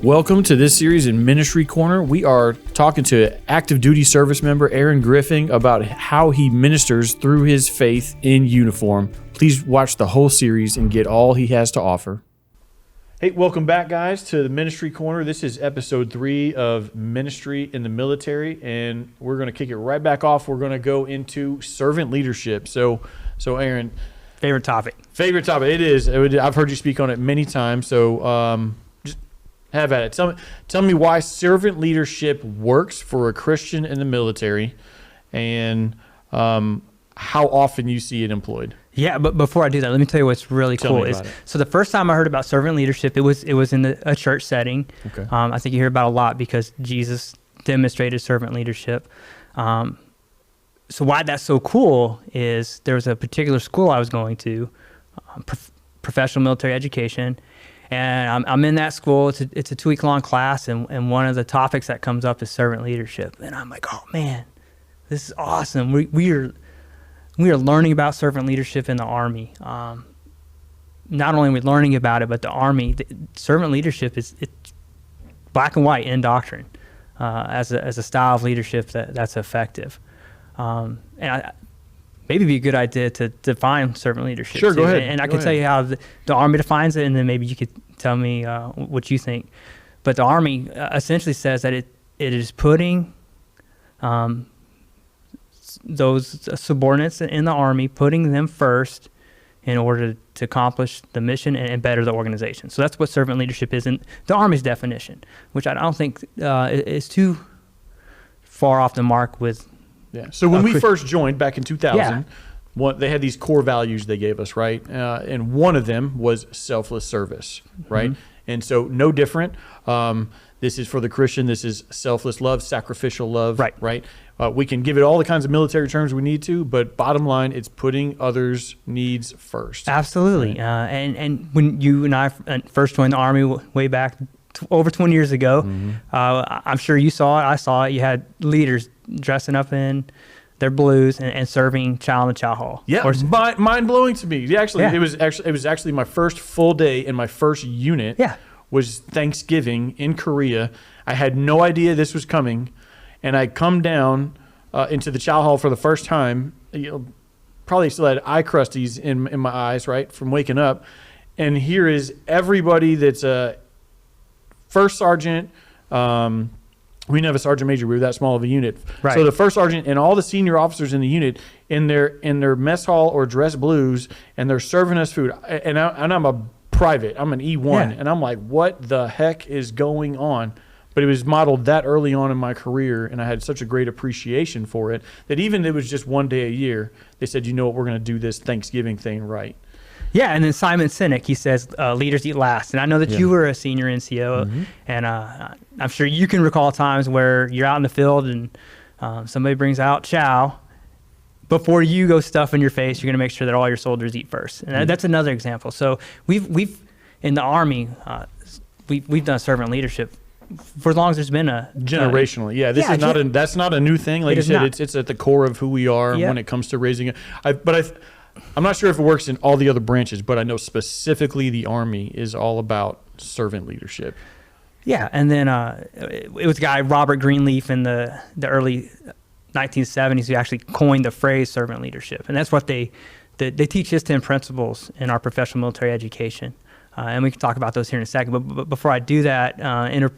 Welcome to this series in Ministry Corner. We are talking to active duty service member Aaron Griffin about how he ministers through his faith in uniform. Please watch the whole series and get all he has to offer. Hey, welcome back, guys, to the Ministry Corner. This is episode 3 of Ministry in the Military, and we're going to kick it right back off. We're going to go into servant leadership. So Aaron. Favorite topic. It is. I've heard you speak on it many times, so just have at it. Tell me why servant leadership works for a Christian in the military, and how often you see it employed. Yeah, but before I do that, let me tell you what's really cool. So the first time I heard about servant leadership, it was in a church setting. Okay. I think you hear about it a lot because Jesus demonstrated servant leadership. So why that's so cool is there was a particular school I was going to, professional military education, and I'm in that school. It's a 2-week-long class, and one of the topics that comes up is servant leadership. And I'm like, oh man, this is awesome. We are learning about servant leadership in the Army. Not only are we learning about it, but the Army, servant leadership it's black and white in doctrine as a style of leadership that's effective. And maybe it'd be a good idea to define servant leadership. Sure, too. go ahead. And I can tell you how the Army defines it, and then maybe you could tell me what you think. But the Army essentially says that it is putting those subordinates in the Army, putting them first in order to accomplish the mission and better the organization. So that's what servant leadership is in the Army's definition, which I don't think is too far off the mark with. Yeah. So when we first joined back in 2000, they had these core values they gave us, right? And one of them was selfless service, right? Mm-hmm. And so no different. This is for the Christian. This is selfless love, sacrificial love, right? We can give it all the kinds of military terms we need to, but bottom line, it's putting others' needs first. Absolutely. Right? And when you and I first joined the Army way back over 20 years ago, mm-hmm. I'm sure you saw it. I saw it. You had leaders dressing up in their blues and serving chow in the chow hall. Yeah, mind blowing to me. It was actually my first full day in my first unit. Yeah. Was Thanksgiving in Korea. I had no idea this was coming, and I come down into the chow hall for the first time. Probably still had eye crusties in my eyes, right, from waking up. And here is everybody that's first sergeant. We didn't have a sergeant major. We were that small of a unit. Right. So the first sergeant and all the senior officers in the unit in their mess hall or dress blues, and they're serving us food. And I'm a private. I'm an E1, and I'm like, what the heck is going on? But it was modeled that early on in my career, and I had such a great appreciation for it that even it was just one day a year, they said, you know what, we're going to do this Thanksgiving thing right. Yeah, and then Simon Sinek, he says, leaders eat last. And I know that you were a senior NCO, mm-hmm. and I'm sure you can recall times where you're out in the field and somebody brings out chow. Before you go stuff in your face, you're going to make sure that all your soldiers eat first. And mm-hmm. that's another example. So we've in the Army, we've done servant leadership for as long as there's been a generationally. That's not a new thing. Like you said, it's at the core of who we are when it comes to raising it. I'm not sure if it works in all the other branches, but I know specifically the Army is all about servant leadership. Yeah, and then it was a guy, Robert Greenleaf, in the early 1970s who actually coined the phrase servant leadership. And that's what they teach his 10 principles in our professional military education. And we can talk about those here in a second. But before I do that, in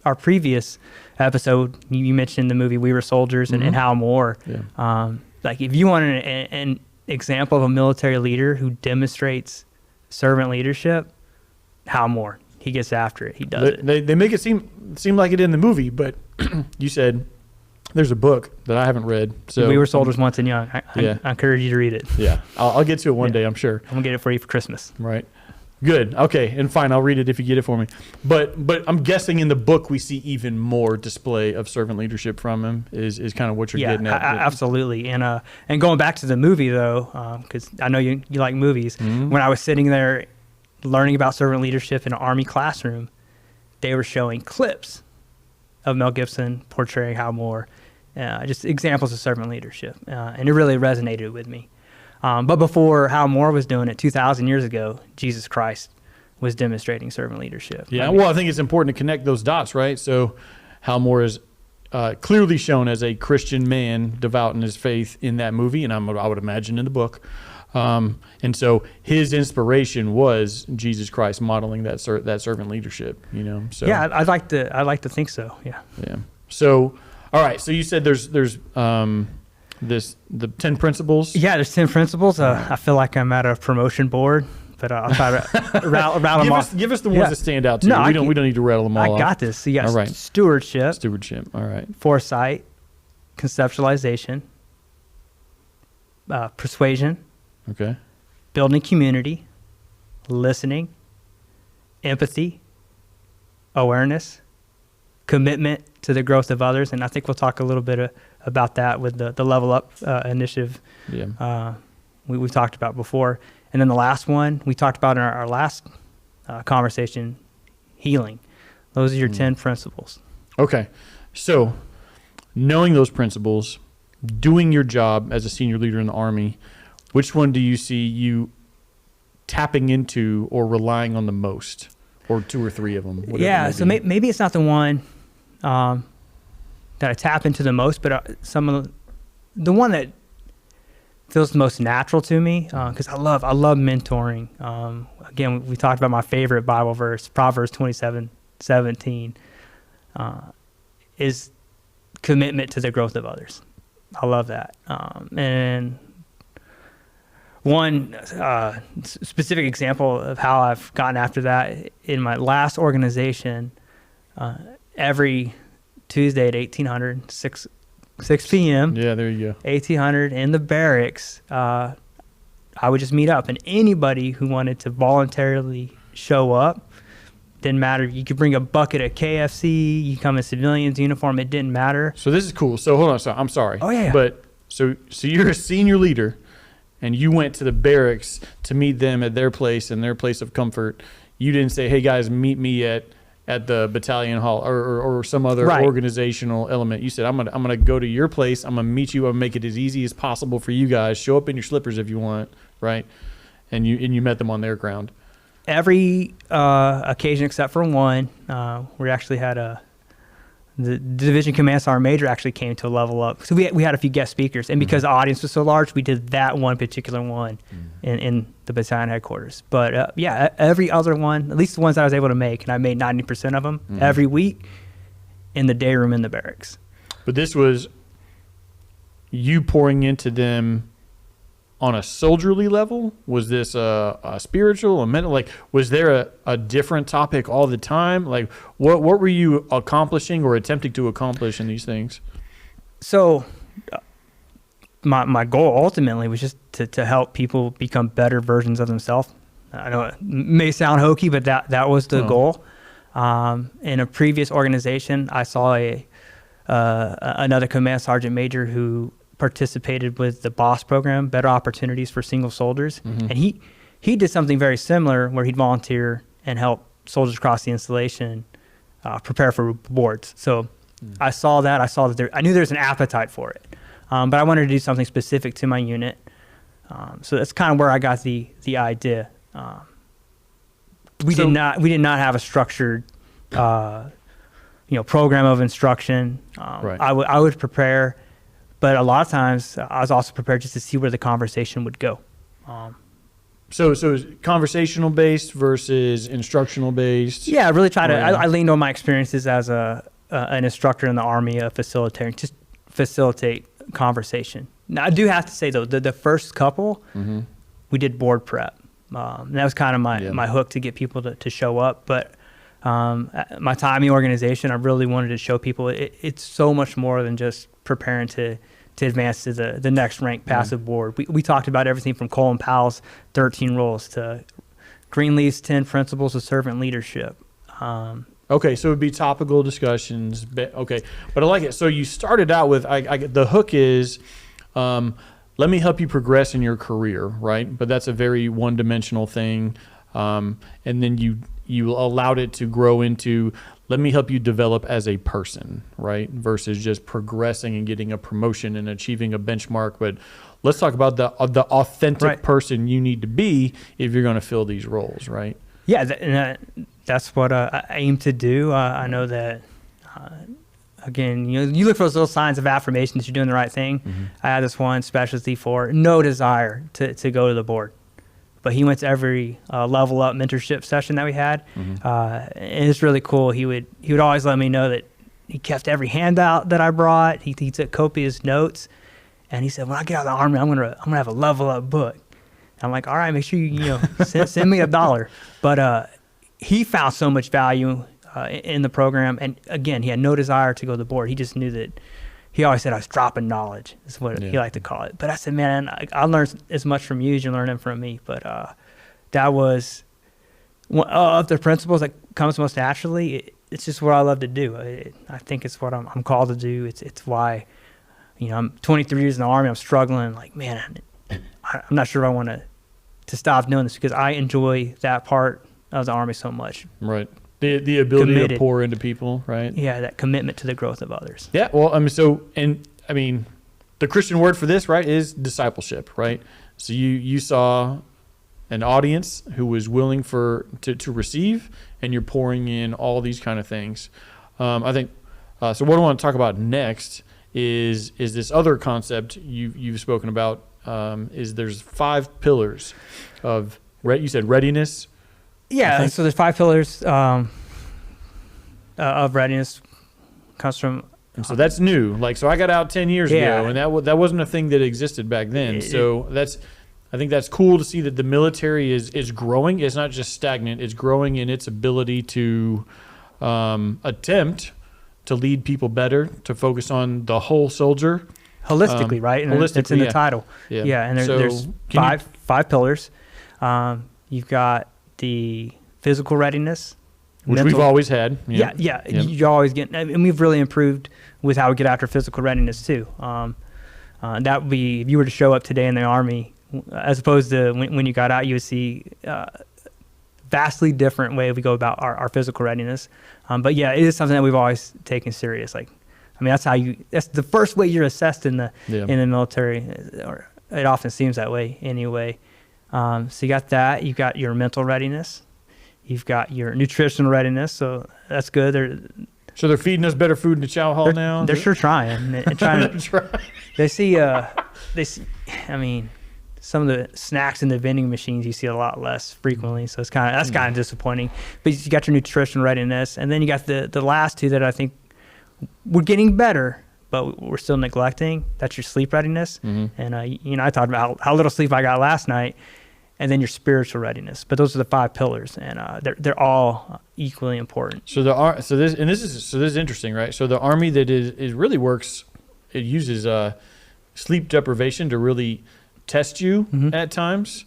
our previous episode, you mentioned the movie We Were Soldiers and, mm-hmm. and Hal Moore. Yeah. Like if you want an example of a military leader who demonstrates servant leadership, Hal Moore. He gets after it. He does it. They make it seem like it in the movie, but you said there's a book that I haven't read. So We Were Soldiers Once and Young. I encourage you to read it. Yeah, I'll get to it one day, I'm sure. I'm going to get it for you for Christmas. Right. Good. Okay, and fine, I'll read it if you get it for me. But I'm guessing in the book we see even more display of servant leadership from him is kind of what you're getting at. Absolutely. And going back to the movie, though, because I know you like movies, mm-hmm. when I was sitting there learning about servant leadership in an Army classroom, they were showing clips of Mel Gibson portraying Hal Moore, just examples of servant leadership. And it really resonated with me. But before Hal Moore was doing it 2,000 years ago, Jesus Christ was demonstrating servant leadership. Yeah, well, I think it's important to connect those dots, right? So Hal Moore is clearly shown as a Christian man, devout in his faith in that movie, and I would imagine in the book. And so his inspiration was Jesus Christ modeling that servant leadership, So yeah, I'd like to think so. Yeah. Yeah. So, all right. So you said there's the 10 principles. Yeah, there's 10 principles. I feel like I'm at a promotion board, but I'll try to rattle them off. Give us the ones that stand out to you. We don't need to rattle them all off. I got this. So you got all right. Stewardship. All right. Foresight, conceptualization, persuasion. Okay. Building community, listening, empathy, awareness, commitment to the growth of others. And I think we'll talk a little bit about that with the Level Up initiative we've talked about before. And then the last one we talked about in our last conversation, healing. Those are your 10 principles. Okay. So knowing those principles, doing your job as a senior leader in the Army, which one do you see you tapping into or relying on the most, or 2 or 3 of them? Yeah, so maybe it's not the one that I tap into the most, but some of the one that feels the most natural to me, because I love mentoring. Again, we talked about my favorite Bible verse, Proverbs 27:17, is commitment to the growth of others. I love that, and one specific example of how I've gotten after that in my last organization, every Tuesday at 1800, 6 p.m. Yeah, there you go. 1800 in the barracks, I would just meet up, and anybody who wanted to voluntarily show up, didn't matter. You could bring a bucket of KFC, you come in civilian's uniform, it didn't matter. So this is cool. So hold on, I'm sorry. Oh yeah. But so you're a senior leader, and you went to the barracks to meet them at their place and their place of comfort. You didn't say, "Hey guys, meet me at the battalion hall or some other organizational element." You said, "I'm gonna go to your place. I'm gonna meet you. I'm gonna make it as easy as possible for you guys. Show up in your slippers if you want, right?" And you met them on their ground. Every occasion except for one, we actually had the division command sergeant major actually came to a Level Up. So we had a few guest speakers, and because the audience was so large, we did that one particular one in the battalion headquarters. But every other one, at least the ones that I was able to make, and I made 90% of them every week in the day room in the barracks. But this was you pouring into them on a soldierly level? Was this a spiritual, a mental? Like, was there a different topic all the time? Like, what were you accomplishing or attempting to accomplish in these things? So, my goal ultimately was just to help people become better versions of themselves. I know it may sound hokey, but that was the goal. In a previous organization, I saw another command sergeant major who participated with the BOSS program, Better Opportunities for Single Soldiers. And he did something very similar where he'd volunteer and help soldiers across the installation prepare for boards. So I saw that. I knew there was an appetite for it, but I wanted to do something specific to my unit. So that's kind of where I got the idea. We did not have a structured program of instruction. I would prepare. But a lot of times, I was also prepared just to see where the conversation would go. So conversational based versus instructional based. Yeah, I really tried to. I leaned on my experiences as an instructor in the Army, a facilitator, just facilitate conversation. Now, I do have to say though, the first couple, we did board prep. And that was kind of my hook to get people to show up. But my time in the organization, I really wanted to show people it's so much more than just preparing to advance to the next rank passive board. We talked about everything from Colin Powell's 13 Rules to Greenleaf's 10 Principles of Servant Leadership. Okay, so it would be topical discussions. Okay, but I like it. So you started out with, the hook is, let me help you progress in your career, right? But that's a very one-dimensional thing. And then you allowed it to grow into, let me help you develop as a person, right? Versus just progressing and getting a promotion and achieving a benchmark. But let's talk about the authentic person you need to be if you're going to fill these roles, right? Yeah, that's what I aim to do. I know that, again, you look for those little signs of affirmation that you're doing the right thing. Mm-hmm. I had this one specialty for no desire to go to the board. But he went to every level up mentorship session that we had. Mm-hmm. And it's really cool. He would always let me know that he kept every handout that I brought. He took copious notes. And he said, when I get out of the Army, I'm gonna have a level up book. I'm like, all right, make sure you send me $1. But he found so much value in the program, and again, he had no desire to go to the board. He just knew that. He always said I was dropping knowledge. Is what he liked to call it. But I said, man, I learned as much from you as you're learning from me. But that was one of the principles that comes most naturally. It's just what I love to do. I think it's what I'm called to do. It's why, I'm 23 years in the Army. I'm struggling. Like, man, I'm not sure if I want to stop doing this because I enjoy that part of the Army so much. Right. The ability to pour into people, right? Yeah, that commitment to the growth of others. Yeah, well, the Christian word for this, right, is discipleship, right? So you saw an audience who was willing to receive, and you're pouring in all these kind of things. I think so. What I want to talk about next is this other concept you've spoken about. Is there's 5 pillars of you said readiness. Yeah, so there's 5 pillars of readiness. Comes from, and so that's new. Like, so I got out 10 years ago, and that wasn't a thing that existed back then. So I think that's cool to see that the military is growing. It's not just stagnant. It's growing in its ability to attempt to lead people better, to focus on the whole soldier. Holistically, right? And holistically, it's in the title. Yeah, and there's five pillars. You've got the physical readiness, which we've always had. Yeah. You always get, and we've really improved with how we get after physical readiness too. That would be, if you were to show up today in the Army, as opposed to when you got out, you would see vastly different way we go about our physical readiness. But yeah, it is something that we've always taken serious. Like, that's the first way you're assessed in the military, or it often seems that way anyway. So you got that. You've got your mental readiness. You've got your nutritional readiness. So that's good. So they're feeding us better food in the chow hall now. They're sure trying. And trying to, they see. I mean, some of the snacks in the vending machines you see a lot less frequently. So it's kind of disappointing. But you got your nutritional readiness, and then you got the last 2 that I think we're getting better, but we're still neglecting. That's your sleep readiness. Mm-hmm. And I talked about how little sleep I got last night, and then your spiritual readiness. But those are the 5 pillars, and they're all equally important. So this is interesting, right? So the Army that is really works, it uses sleep deprivation to really test you at times.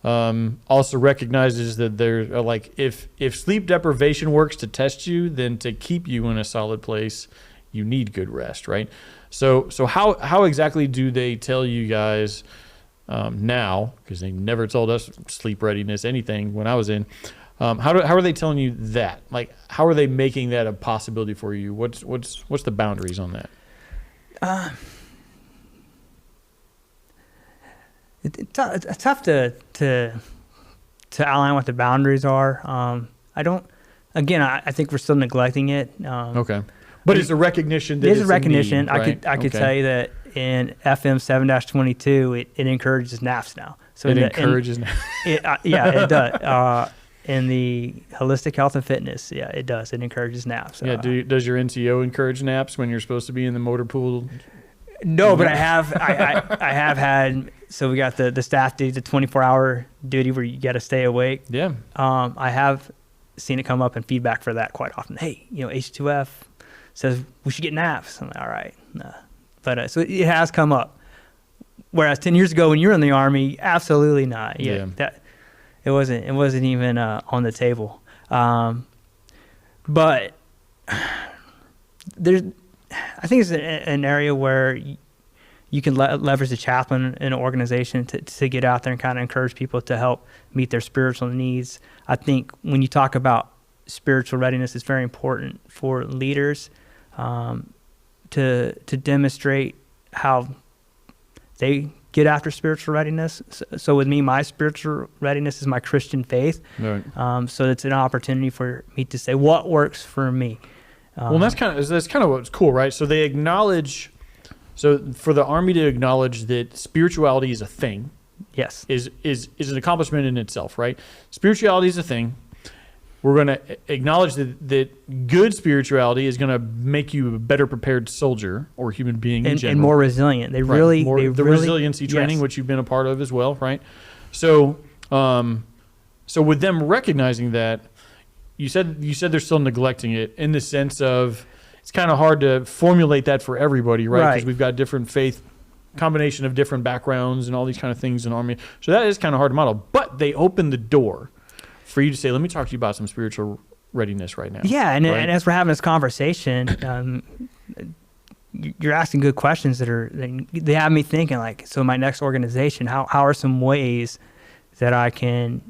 Also recognizes that there's if sleep deprivation works to test you, then to keep you in a solid place, you need good rest, right? So how exactly do they tell you guys now? Because they never told us sleep readiness, anything when I was in. How are they telling you that? Like, how are they making that a possibility for you? What's the boundaries on that? It's tough to outline what the boundaries are. I think we're still neglecting it. Okay. But it's a recognition that it's a recognition. Need, right? I could tell you that in FM 7-22, it encourages naps now. So it encourages naps. It does. In the holistic health and fitness, yeah, it does. It encourages naps. Yeah. Does your NCO encourage naps when you're supposed to be in the motor pool? No, but I have had. So we got the staff duty, the 24-hour duty where you got to stay awake. Yeah. I have seen it come up in feedback for that quite often. Hey, H2F says we should get naps. I'm like, all right. But so it has come up. Whereas 10 years ago when you were in the Army, absolutely not. Yeah. That it wasn't even on the table. But I think it's an area where you can leverage the chaplain in an organization to get out there and kind of encourage people to help meet their spiritual needs. I think when you talk about spiritual readiness, it's very important for leaders to demonstrate how they get after spiritual readiness. So with me, my spiritual readiness is my Christian faith. Right. So it's an opportunity for me to say what works for me. Well, that's kind of what's cool, right? So they acknowledge, so for the Army to acknowledge that spirituality is a thing, yes, is an accomplishment in itself, right? Spirituality is a thing. We're going to acknowledge that good spirituality is going to make you a better prepared soldier or human being in general. And more resilient. They right. really, the resiliency training, yes. which you've been a part of as well, right? So, so with them recognizing that, you said they're still neglecting it in the sense of it's kind of hard to formulate that for everybody, right? Because we've got different faith, combination of different backgrounds and all these kind of things in the Army. So that is kind of hard to model. But they open the door for you to say, let me talk to you about some spiritual readiness right now. Yeah, and, right? and as we're having this conversation, you're asking good questions they have me thinking, like, so my next organization, how are some ways that I can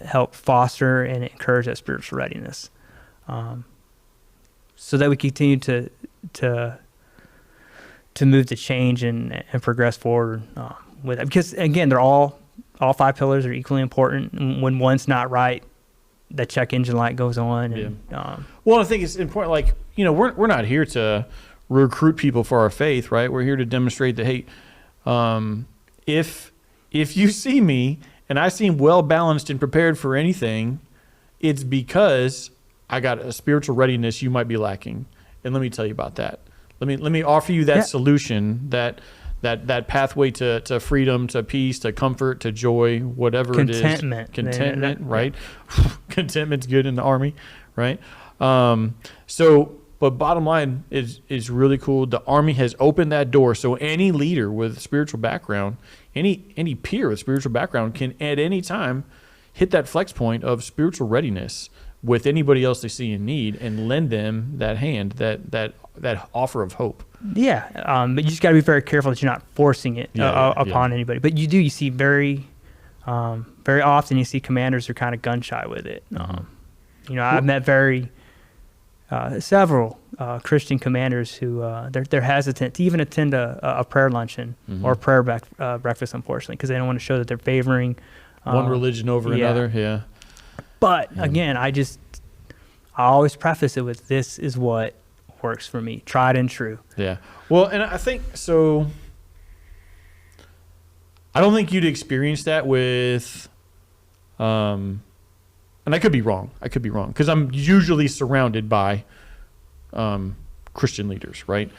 help foster and encourage that spiritual readiness, so that we continue to move to change and progress forward with it. Because again, they're all 5 pillars are equally important. And when one's not right, the check engine light goes on. And, well, I think it's important. Like, we're not here to recruit people for our faith, right? We're here to demonstrate that, hey, if you see me and I seem well balanced and prepared for anything, it's because I got a spiritual readiness you might be lacking. And let me tell you about that. Let me offer you that solution, that pathway to freedom, to peace, to comfort, to joy, whatever it is. Contentment, right? Contentment's good in the Army, right? But bottom line is really cool. The Army has opened that door, so any leader with spiritual background, any peer with spiritual background can at any time hit that flex point of spiritual readiness with anybody else they see in need and lend them that hand, that offer of hope. Yeah, but you just got to be very careful that you're not forcing it upon anybody. But you see very often you see commanders who are kind of gun shy with it. I've met several Christian commanders who they're hesitant to even attend a prayer luncheon or a prayer breakfast, unfortunately, because they don't want to show that they're favoring one religion over another. Yeah. But again, I always preface it with, this is what works for me, tried and true. Yeah. Well, and I think so. I don't think you'd experience that with, and I could be wrong. Because I'm usually surrounded by Christian leaders, right?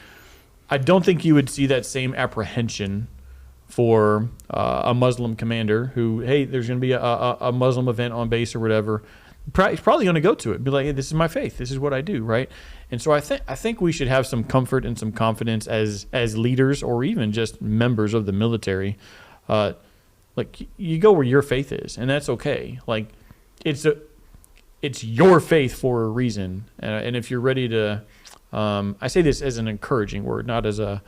I don't think you would see that same apprehension for a Muslim commander who, hey, there's going to be a Muslim event on base or whatever. He's probably going to go to it and be like, hey, this is my faith. This is what I do, right? And so I think we should have some comfort and some confidence as leaders or even just members of the military. Like, you go where your faith is, and that's okay. Like, it's your faith for a reason. And if you're ready to, I say this as an encouraging word, not as a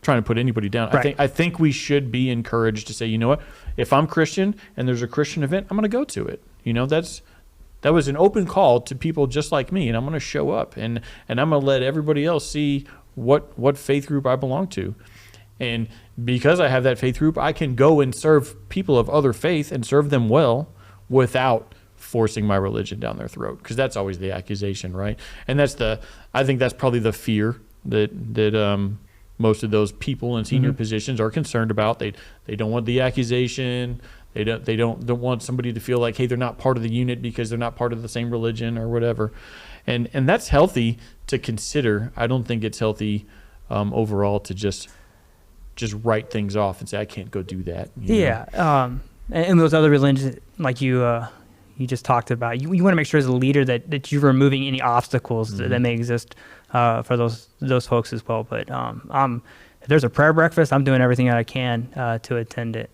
trying to put anybody down. Right. I think we should be encouraged to say, you know what, if I'm Christian and there's a Christian event, I'm going to go to it. That was an open call to people just like me, and I'm going to show up and I'm going to let everybody else see what faith group I belong to. And because I have that faith group, I can go and serve people of other faith and serve them well without forcing my religion down their throat, because that's always the accusation, right? And I think that's probably the fear that most of those people in senior positions are concerned about. They don't want the accusation. They don't want somebody to feel like, hey, they're not part of the unit because they're not part of the same religion or whatever. And that's healthy to consider. I don't think it's healthy overall to just write things off and say, I can't go do that. And those other religions, like you just talked about, you want to make sure as a leader that you're removing any obstacles that may exist for those folks as well. But if there's a prayer breakfast, I'm doing everything that I can to attend it.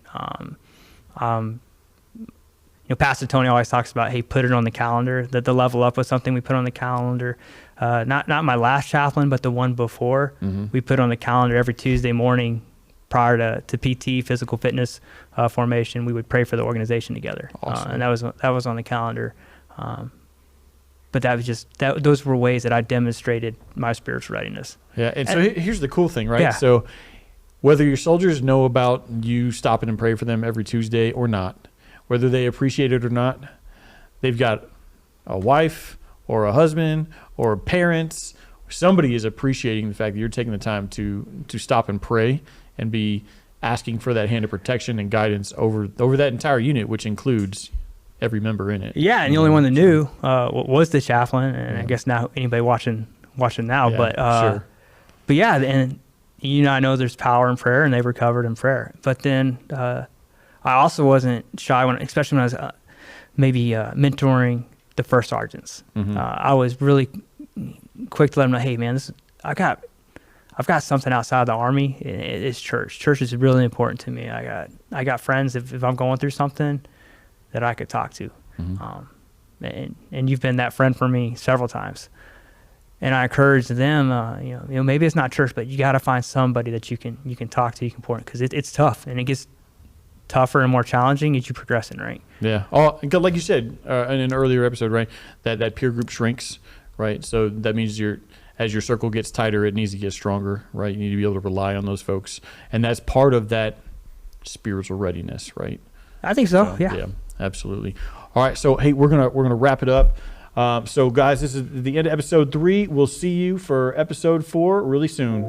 Pastor Tony always talks about, hey, put it on the calendar. That the level up was something we put on the calendar. Not my last chaplain, but the one before. We put on the calendar every Tuesday morning prior to PT, physical fitness formation. We would pray for the organization together. Awesome. And that was on the calendar. But that was those were ways that I demonstrated my spiritual readiness. Yeah, and so here's the cool thing, right? Yeah. So Whether your soldiers know about you stopping and praying for them every Tuesday or not, whether they appreciate it or not, they've got a wife or a husband or parents. Somebody is appreciating the fact that you're taking the time to stop and pray and be asking for that hand of protection and guidance over that entire unit, which includes every member in it. Yeah, and the only one that knew was the chaplain, and I guess now anybody watching now. Yeah, but sure. But yeah, and I know there's power in prayer, and they recovered in prayer. But then I also wasn't shy especially when I was maybe mentoring the first sergeants. I was really quick to let them know, hey man, I've got something outside the Army. It's church. Church is really important to me. I got friends if I'm going through something that I could talk to. And you've been that friend for me several times. And I encourage them, maybe it's not church, but you got to find somebody that you can talk to, you can pour in, because it's tough, and it gets tougher and more challenging as you progress in rank. Yeah. Oh, like you said in an earlier episode, right? That peer group shrinks, right? So that means as your circle gets tighter, it needs to get stronger, right? You need to be able to rely on those folks, and that's part of that spiritual readiness, right? I think so. Yeah. Yeah. Absolutely. All right. So hey, we're gonna wrap it up. So guys, this is the end of episode 3. We'll see you for episode 4 really soon.